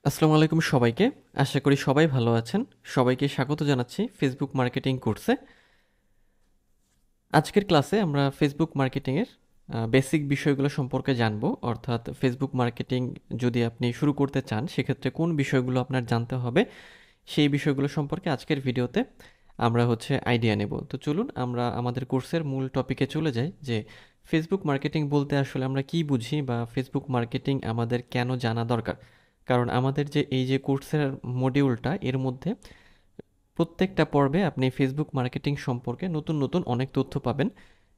আসসালামু আলাইকুম সবাইকে। আশা করি সবাই ভালো আছেন। সবাইকে স্বাগত জানাচ্ছি ফেসবুক মার্কেটিং কোর্সে। আজকের ক্লাসে আমরা ফেসবুক মার্কেটিংয়ের বেসিক বিষয়গুলো সম্পর্কে জানবো। অর্থাৎ ফেসবুক মার্কেটিং যদি আপনি শুরু করতে চান সেক্ষেত্রে কোন বিষয়গুলো আপনার জানতে হবে সেই বিষয়গুলো সম্পর্কে আজকের ভিডিওতে আমরা আইডিয়া নেব। তো চলুন আমরা আমাদের কোর্সের মূল টপিকে চলে যাই যে ফেসবুক মার্কেটিং বলতে আসলে আমরা কি বুঝি বা ফেসবুক মার্কেটিং আমাদের কেন জানা দরকার। কারণ আমাদের যে এই যে কোর্সের মডিউলটা এর মধ্যে প্রত্যেকটা পর্বে আপনি ফেসবুক মার্কেটিং সম্পর্কে নতুন নতুন অনেক তথ্য পাবেন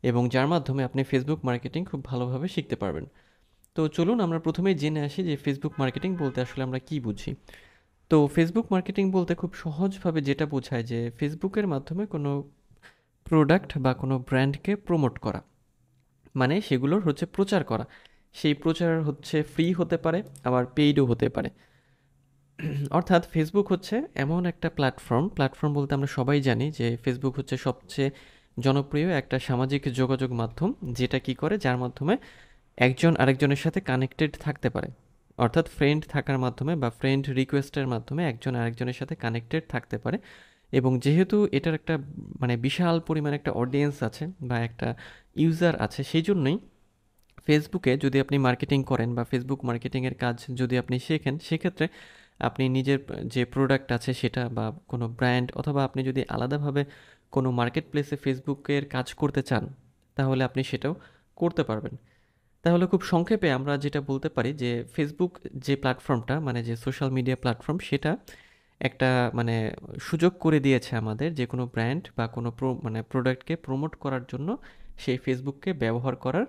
এবং যার মাধ্যমে আপনি ফেসবুক মার্কেটিং খুব ভালোভাবে শিখতে পারবেন। তো চলুন আমরা প্রথমেই জেনে আসি যে ফেসবুক মার্কেটিং বলতে আসলে আমরা কি বুঝি। তো ফেসবুক মার্কেটিং বলতে খুব সহজভাবে যেটা বোঝায় যে ফেসবুকের মাধ্যমে কোনো প্রোডাক্ট বা কোনো ব্র্যান্ডকে প্রমোট করা, মানে সেগুলোর প্রচার করা। সেই প্রচার ফ্রি হতে পারে, আবার পেইডও হতে পারে। অর্থাৎ ফেসবুক এমন একটা প্ল্যাটফর্ম বলতে আমরা সবাই জানি যে ফেসবুক সবচেয়ে জনপ্রিয় একটা সামাজিক যোগাযোগ মাধ্যম, যেটা কি করে, যার মাধ্যমে একজন আরেকজনের সাথে কানেক্টেড থাকতে পারে। অর্থাৎ ফ্রেন্ড থাকার মাধ্যমে বা ফ্রেন্ড রিকোয়েস্টের মাধ্যমে একজন আরেকজনের সাথে কানেক্টেড থাকতে পারে। এবং যেহেতু এটার একটা বিশাল পরিমাণ একটা অডিয়েন্স আছে বা একটা ইউজার আছে, সেই জন্যই ফেসবুকে যদি আপনি মার্কেটিং করেন বা ফেসবুক মার্কেটিংয়ের কাজ যদি আপনি শেখেন, সেক্ষেত্রে আপনি নিজের যে প্রোডাক্ট আছে সেটা বা কোনো ব্র্যান্ড, অথবা আপনি যদি আলাদাভাবে কোনো মার্কেট প্লেসে ফেসবুকের কাজ করতে চান, তাহলে আপনি সেটাও করতে পারবেন। তাহলে খুব সংক্ষেপে আমরা যেটা বলতে পারি যে ফেসবুক যে প্ল্যাটফর্মটা, যে সোশ্যাল মিডিয়া প্ল্যাটফর্ম, সেটা একটা মানে সুযোগ করে দিয়েছে আমাদের যে কোনো ব্র্যান্ড বা কোনো প্রোডাক্টকে প্রমোট করার জন্য সেই ফেসবুককে ব্যবহার করার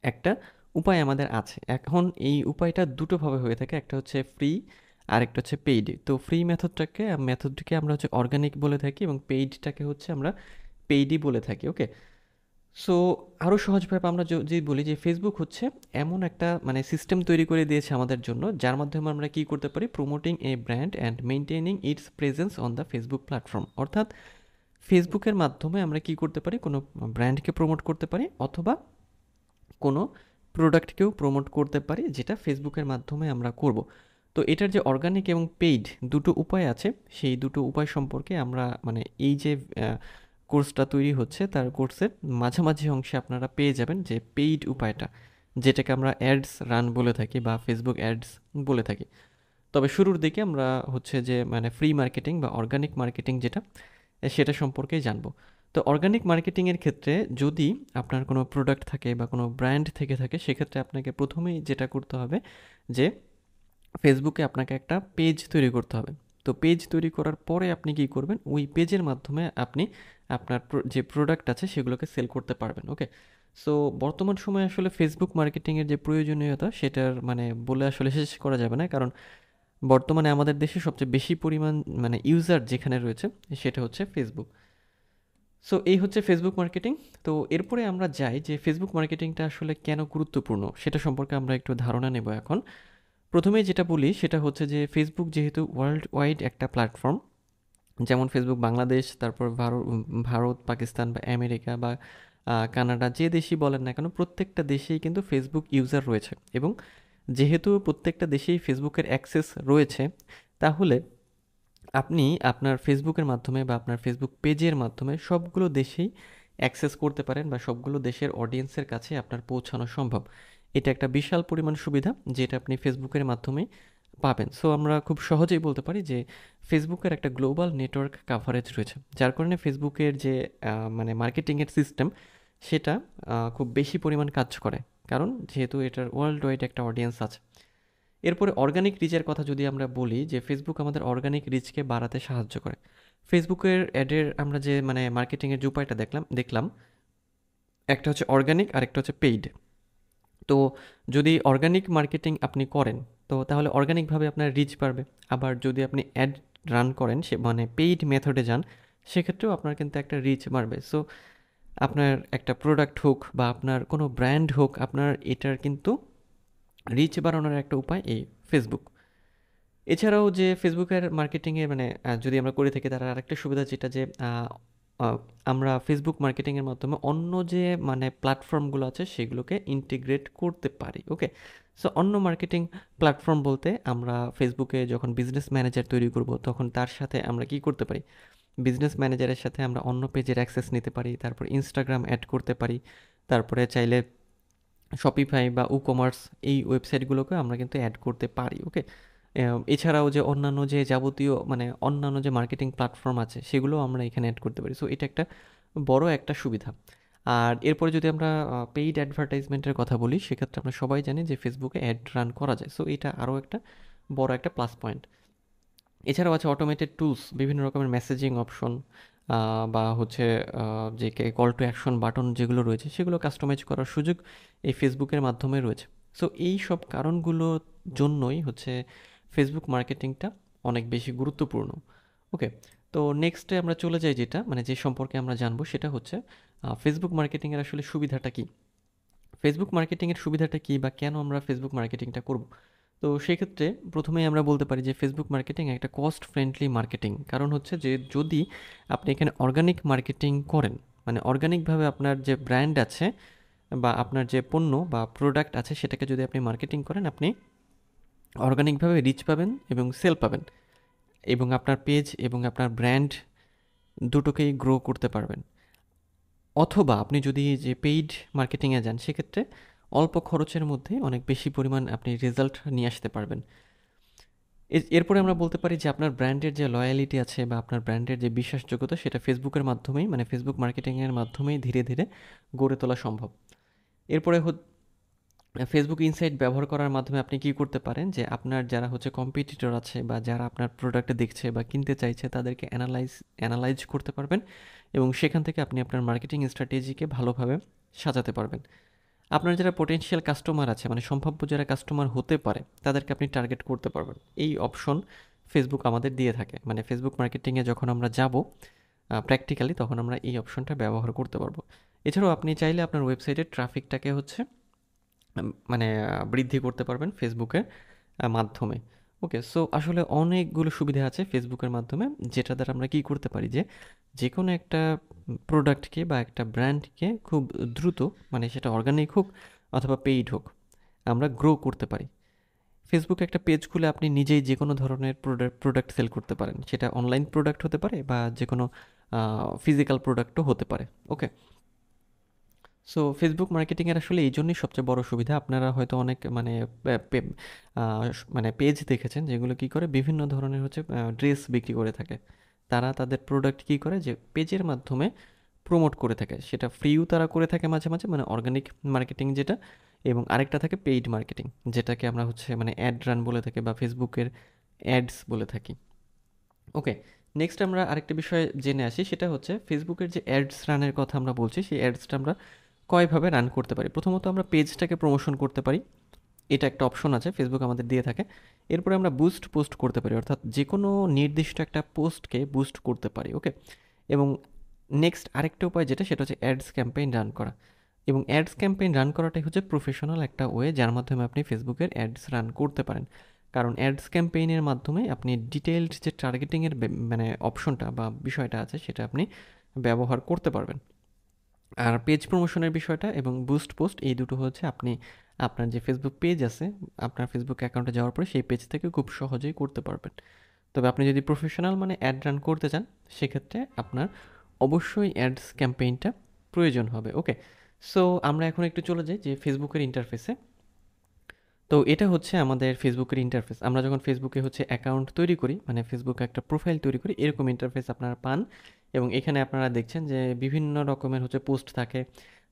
একটা উপায় আমাদের আছে। এখন এই উপায়টা দুটোভাবে হয়ে থাকে, একটা ফ্রি আর একটা পেইড। তো ফ্রি মেথডটিকে আমরা অর্গানিক বলে থাকি এবং পেইডটাকে আমরা পেইডই বলে থাকি। ওকে, সো আরও সহজভাবে আমরা যদি বলি যে ফেসবুক এমন একটা সিস্টেম তৈরি করে দিয়েছে আমাদের জন্য, যার মাধ্যমে আমরা কি করতে পারি, promoting A brand and maintaining it's presence on the Facebook platform. অর্থাৎ ফেসবুকের মাধ্যমে আমরা কি করতে পারি, কোনো ব্র্যান্ডকে প্রমোট করতে পারি অথবা কোনো প্রোডাক্টকেও প্রমোট করতে পারি, যেটা ফেসবুকের মাধ্যমে আমরা করব। তো এটার যে অর্গানিক এবং পেইড দুটো উপায় আছে, সেই দুটো উপায় সম্পর্কে আমরা এই যে কোর্সটা তৈরি হচ্ছে তার কোর্সের মাঝামাঝি অংশে আপনারা পেয়ে যাবেন যে পেইড উপায়টা, যেটাকে আমরা অ্যাডস রান বলে থাকি বা ফেসবুক অ্যাডস বলে থাকি। তবে শুরুর দিকে আমরা যে ফ্রি মার্কেটিং বা অর্গানিক মার্কেটিং যেটা, সেটা সম্পর্কেই জানবো। তো অর্গানিক মার্কেটিংয়ের ক্ষেত্রে যদি আপনার কোনো প্রোডাক্ট থাকে বা কোনো ব্র্যান্ড থেকে থাকে, সেক্ষেত্রে আপনাকে প্রথমেই যেটা করতে হবে যে ফেসবুকে আপনাকে একটা পেজ তৈরি করতে হবে। তো পেজ তৈরি করার পরে আপনি কি করবেন, ওই পেজের মাধ্যমে আপনি আপনার যে প্রোডাক্ট আছে সেগুলোকে সেল করতে পারবেন। ওকে, সো বর্তমান সময়ে আসলে ফেসবুক মার্কেটিংয়ের যে প্রয়োজনীয়তা সেটার বলে আসলে শেষ করা যাবে না, কারণ বর্তমানে আমাদের দেশে সবচেয়ে বেশি পরিমাণ ইউজার যেখানে রয়েছে সেটা ফেসবুক। সো এই ফেসবুক মার্কেটিং। তো এরপরে আমরা যাই যে ফেসবুক মার্কেটিংটা আসলে কেন গুরুত্বপূর্ণ সেটা সম্পর্কে আমরা একটু ধারণা নেব এখন। প্রথমেই যেটা বলি সেটা যে ফেসবুক যেহেতু ওয়ার্ল্ড ওয়াইড একটা প্ল্যাটফর্ম, যেমন ফেসবুক বাংলাদেশ, তারপর ভারত, পাকিস্তান বা আমেরিকা বা কানাডা, যে দেশই বলেন না কেন, প্রত্যেকটা দেশেই কিন্তু ফেসবুক ইউজার রয়েছে। এবং যেহেতু প্রত্যেকটা দেশেই ফেসবুকের অ্যাক্সেস রয়েছে, তাহলে আপনি আপনার ফেসবুকের মাধ্যমে বা আপনার ফেসবুক পেজের মাধ্যমে সবগুলো দেশেই অ্যাক্সেস করতে পারেন বা সবগুলো দেশের অডিয়েন্সের কাছে আপনার পৌঁছানো সম্ভব। এটা একটা বিশাল পরিমাণ সুবিধা যেটা আপনি ফেসবুকের মাধ্যমেই পাবেন। সো আমরা খুব সহজেই বলতে পারি যে ফেসবুকের একটা গ্লোবাল নেটওয়ার্ক কাভারেজ রয়েছে, যার কারণে ফেসবুকের যে মার্কেটিংয়ের সিস্টেম, সেটা খুব বেশি পরিমাণ কাজ করে, কারণ যেহেতু এটার ওয়ার্ল্ড ওয়াইড একটা অডিয়েন্স আছে। এরপরে অর্গানিক রিচের কথা যদি আমরা বলি, যে ফেসবুক আমাদের অর্গানিক রিচকে বাড়াতে সাহায্য করে। ফেসবুকের অ্যাডের আমরা যে মার্কেটিংয়ের যে উপায়টা দেখলাম, একটা অর্গানিক আর একটা পেইড। তো যদি অর্গানিক মার্কেটিং আপনি করেন, তো তাহলে অর্গানিকভাবে আপনার রিচ বাড়বে। আবার যদি আপনি অ্যাড রান করেন, সে পেইড মেথডে যান, সেক্ষেত্রেও আপনার কিন্তু একটা রিচ বাড়বে। সো আপনার একটা প্রোডাক্ট হোক বা আপনার কোনো ব্র্যান্ড হোক, আপনার এটার কিন্তু রিচ বাড়ানোর একটা উপায় এই ফেসবুক। এছাড়াও যে ফেসবুকের মার্কেটিংয়ে যদি আমরা করে থাকি, তার আরেকটা সুবিধা যেটা যে আমরা ফেসবুক মার্কেটিংয়ের মাধ্যমে অন্য যে প্ল্যাটফর্মগুলো আছে সেগুলোকে ইন্টিগ্রেট করতে পারি। ওকে, সো অন্য মার্কেটিং প্ল্যাটফর্ম বলতে আমরা ফেসবুকে যখন বিজনেস ম্যানেজার তৈরি করব তখন তার সাথে আমরা কি করতে পারি, বিজনেস ম্যানেজারের সাথে আমরা অন্য পেজের অ্যাক্সেস নিতে পারি, তারপর ইনস্টাগ্রাম অ্যাড করতে পারি, তারপরে চাইলে শপিফাই বা কমার্স এই ওয়েবসাইটগুলোকে আমরা কিন্তু অ্যাড করতে পারি। ওকে, এছাড়াও যে অন্যান্য যে যাবতীয় মানে অন্যান্য যে মার্কেটিং প্ল্যাটফর্ম আছে সেগুলো আমরা এখানে অ্যাড করতে পারি। সো এটা একটা বড় একটা সুবিধা। আর এরপরে যদি আমরা পেইড অ্যাডভার্টাইজমেন্টের কথা বলি, সেক্ষেত্রে আমরা সবাই জানি যে ফেসবুকে অ্যাড রান করা যায়। সো এটা আরও একটা বড় একটা প্লাস পয়েন্ট। এছাড়াও আছে অটোমেটেড টুলস, বিভিন্ন রকমের মেসেজিং অপশন বা হচ্ছে যে কল টু অ্যাকশন বাটন যেগুলো রয়েছে সেগুলো কাস্টমাইজ করার সুযোগ এই ফেসবুকের মাধ্যমে রয়েছে। সো এই সব কারণগুলোর জন্যই হচ্ছে ফেসবুক মার্কেটিংটা অনেক বেশি গুরুত্বপূর্ণ। ওকে, তো নেক্সটে আমরা চলে যাই যেটা মানে যে সম্পর্কে আমরা জানবো সেটা হচ্ছে ফেসবুক মার্কেটিংয়ের আসলে সুবিধাটা কী, ফেসবুক মার্কেটিংয়ের সুবিধাটা কী বা কেন আমরা ফেসবুক মার্কেটিংটা করব। তো সেক্ষেত্রে প্রথমেই আমরা বলতে পারি যে ফেসবুক মার্কেটিং একটা কস্ট ফ্রেন্ডলি মার্কেটিং। কারণ হচ্ছে যে যদি আপনি এখানে অর্গানিক মার্কেটিং করেন, মানে অর্গানিকভাবে আপনার যে ব্র্যান্ড আছে বা আপনার যে পণ্য বা প্রোডাক্ট আছে সেটাকে যদি আপনি মার্কেটিং করেন, আপনি অর্গানিকভাবে রিচ পাবেন এবং সেল পাবেন, এবং আপনার পেজ এবং আপনার ব্র্যান্ড দুটোকেই গ্রো করতে পারবেন। অথবা আপনি যদি যে পেইড মার্কেটিংয়ে যান সেক্ষেত্রে অল্প খরচের মধ্যে অনেক বেশি পরিমাণ আপনি রেজাল্ট নিয়ে আসতে পারবেন। এরপরে আমরা বলতে পারি যে আপনার ব্র্যান্ডের যে লয়ালিটি আছে বা আপনার ব্র্যান্ডের যে বিশ্বাসযোগ্যতা সেটা ফেসবুকের মাধ্যমেই মানে ফেসবুক মার্কেটিংয়ের মাধ্যমেই ধীরে ধীরে গড়ে তোলা সম্ভব। এরপরে ফেসবুক ইনসাইট ব্যবহার করার মাধ্যমে আপনি কি করতে পারেন যে আপনার যারা হচ্ছে কম্পিটিটর আছে বা যারা আপনার প্রোডাক্ট দেখছে বা কিনতে চাইছে তাদেরকে অ্যানালাইজ করতে পারবেন, এবং সেখান থেকে আপনি আপনার মার্কেটিং স্ট্র্যাটেজিকে ভালোভাবে সাজাতে পারবেন। আপনার যারা পোটেনশিয়াল কাস্টমার আছে মানে সম্ভাব্য যারা কাস্টমার হতে পারে তাদেরকে আপনি টার্গেট করতে পারবেন। এই অপশন ফেসবুক আমাদের দিয়ে থাকে, মানে ফেসবুক মার্কেটিংয়ে যখন আমরা যাব প্র্যাকটিক্যালি তখন আমরা এই অপশনটা ব্যবহার করতে পারবো। এছাড়াও আপনি চাইলে আপনার ওয়েবসাইটের ট্রাফিকটাকে হচ্ছে মানে বৃদ্ধি করতে পারবেন ফেসবুকের মাধ্যমে। ওকে, সো আসলে অনেকগুলো সুবিধা আছে ফেসবুকের মাধ্যমে, যেটা দ্বারা আমরা কী করতে পারি যে যে কোনো একটা প্রোডাক্টকে বা একটা ব্র্যান্ডকে খুব দ্রুত, মানে সেটা অর্গানিক হোক অথবা পেইড হোক, আমরা গ্রো করতে পারি। ফেসবুকে একটা পেজ খুলে আপনি নিজেই যে কোনো ধরনের প্রোডাক্ট সেল করতে পারেন, সেটা অনলাইন প্রোডাক্ট হতে পারে বা যে কোনো ফিজিক্যাল প্রোডাক্টও হতে পারে। ওকে, সো ফেসবুক মার্কেটিংয়ের আসলে এই জন্যই সবচেয়ে বড় সুবিধা। আপনারা হয়তো অনেক মানে মানে পেজ দেখেছেন যেগুলো কী করে বিভিন্ন ধরনের হচ্ছে ড্রেস বিক্রি করে থাকে। তারা তাদের প্রোডাক্ট কী করে যে পেজের মাধ্যমে প্রমোট করে থাকে, সেটা ফ্রিও তারা করে থাকে মাঝে মাঝে, মানে অর্গানিক মার্কেটিং যেটা, এবং আরেকটা থাকে পেইড মার্কেটিং যেটাকে আমরা হচ্ছে মানে অ্যাড রান বলে থাকি বা ফেসবুকের অ্যাডস বলে থাকি। ওকে, নেক্সট আমরা আরেকটা বিষয় জেনে আসি, সেটা হচ্ছে ফেসবুকের যে অ্যাডস রানের কথা আমরা বলছি সেই অ্যাডসটা আমরা কয়ভাবে রান করতে পারি। প্রথমত আমরা পেজটাকে প্রমোশন করতে পারি, এটা একটা অপশন আছে ফেসবুক আমাদের দিয়ে থাকে। এরপরে আমরা বুস্ট পোস্ট করতে পারি, অর্থাৎ যে কোনো নির্দিষ্ট একটা পোস্টকে বুস্ট করতে পারি। ওকে, এবং নেক্সট আরেকটা উপায় যেটা সেটা হচ্ছে অ্যাডস ক্যাম্পেইন রান করা, এবং অ্যাডস ক্যাম্পেইন রান করাটাই হচ্ছে প্রফেশনাল একটা ওয়ে যার মাধ্যমে আপনি ফেসবুকের অ্যাডস রান করতে পারেন। কারণ অ্যাডস ক্যাম্পেইনের মাধ্যমে আপনি ডিটেইলড যে টার্গেটিংয়ের মানে অপশনটা বা বিষয়টা আছে সেটা আপনি ব্যবহার করতে পারবেন। আর পেজ প্রমোশনের বিষয়টা এবং বুস্ট পোস্ট এই দুটো হচ্ছে আপনি আপনার যে ফেসবুক পেজ আছে আপনার ফেসবুক অ্যাকাউন্টে যাওয়ার পরে সেই পেজ থেকে খুব সহজেই করতে পারবেন। তবে আপনি যদি প্রফেশনাল মানে অ্যাড রান করতে চান সেক্ষেত্রে আপনার অবশ্যই অ্যাডস ক্যাম্পেইনটা প্রয়োজন হবে। ওকে, সো আমরা এখন একটু চলে যাই যে ফেসবুকের ইন্টারফেসে। তো এটা হচ্ছে আমাদের ফেসবুকের ইন্টারফেস। আমরা যখন ফেসবুকে হচ্ছে অ্যাকাউন্ট তৈরি করি মানে ফেসবুকে একটা প্রোফাইল তৈরি করি এরকম ইন্টারফেস আপনারা পান, এবং এখানে আপনারা দেখছেন যে বিভিন্ন রকমের হচ্ছে পোস্ট থাকে,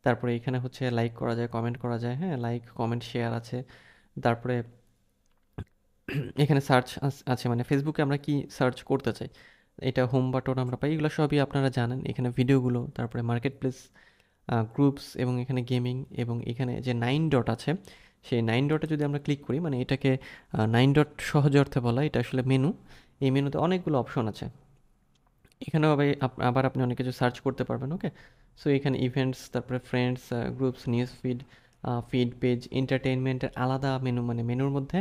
তারপরে এখানে হচ্ছে লাইক করা যায়, কমেন্ট করা যায়, হ্যাঁ লাইক কমেন্ট শেয়ার আছে, তারপরে এখানে সার্চ আছে, মানে ফেসবুকে আমরা কি সার্চ করতে চাই এটা হোম বাটন আমরা পাই, এগুলো সবই আপনারা জানেন। এখানে ভিডিওগুলো, তারপরে মার্কেট প্লেস, গ্রুপস, এবং এখানে গেমিং, এবং এখানে যে 9 ডট আছে সেই 9 ডটে যদি আমরা ক্লিক করি, মানে এটাকে 9 ডট সহজ অর্থে বলা, এটা আসলে মেনু। এই মেনুতে অনেকগুলো অপশন আছে, এখানেও আবার আপনি অনেক কিছু সার্চ করতে পারবেন। ওকে, সো এখানে ইভেন্টস, তারপরে friends, groups, news feed, feed page, এন্টারটেইনমেন্টের আলাদা মেনু, মানে মেনুর মধ্যে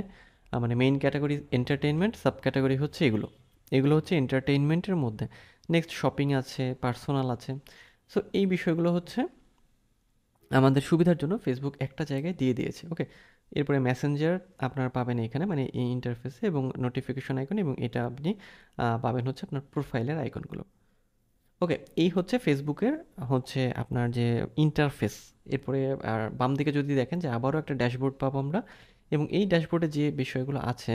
মানে main category entertainment, sub category হচ্ছে এগুলো, এগুলো হচ্ছে এন্টারটেইনমেন্টের মধ্যে। নেক্সট শপিং আছে, পার্সোনাল আছে। সো এই বিষয়গুলো হচ্ছে আমাদের সুবিধার জন্য ফেসবুক একটা জায়গায় দিয়ে দিয়েছে। ওকে, এরপরে মেসেঞ্জার আপনারা পাবেন এখানে, মানে এই ইন্টারফেসে, এবং নোটিফিকেশন আইকন, এবং এটা আপনি পাবেন হচ্ছে আপনার প্রোফাইলের আইকনগুলো। ওকে, এই হচ্ছে ফেসবুকের হচ্ছে আপনার যে ইন্টারফেস। এরপরে আর বাম দিকে যদি দেখেন যে আবারও একটা ড্যাশবোর্ড পাবো আমরা, এবং এই ড্যাশবোর্ডে যে বিষয়গুলো আছে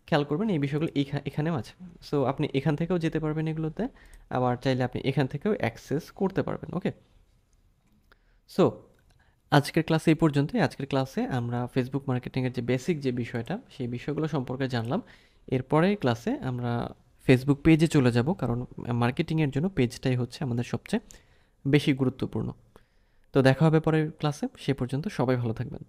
খেয়াল করবেন এই বিষয়গুলো এখানেও আছে। সো আপনি এখান থেকেও যেতে পারবেন এগুলোতে, আবার চাইলে আপনি এখান থেকেও অ্যাক্সেস করতে পারবেন। ওকে, সো আজকের ক্লাসে এই পর্যন্তই। আজকের ক্লাসে আমরা ফেসবুক মার্কেটিংয়ের যে বেসিক যে বিষয়টা সেই বিষয়গুলো সম্পর্কে জানলাম। এরপরের ক্লাসে আমরা ফেসবুক পেজে চলে যাব, কারণ মার্কেটিংয়ের জন্য পেজটাই হচ্ছে আমাদের সবচেয়ে বেশি গুরুত্বপূর্ণ। তো দেখা হবে পরের ক্লাসে, সে পর্যন্ত সবাই ভালো থাকবেন।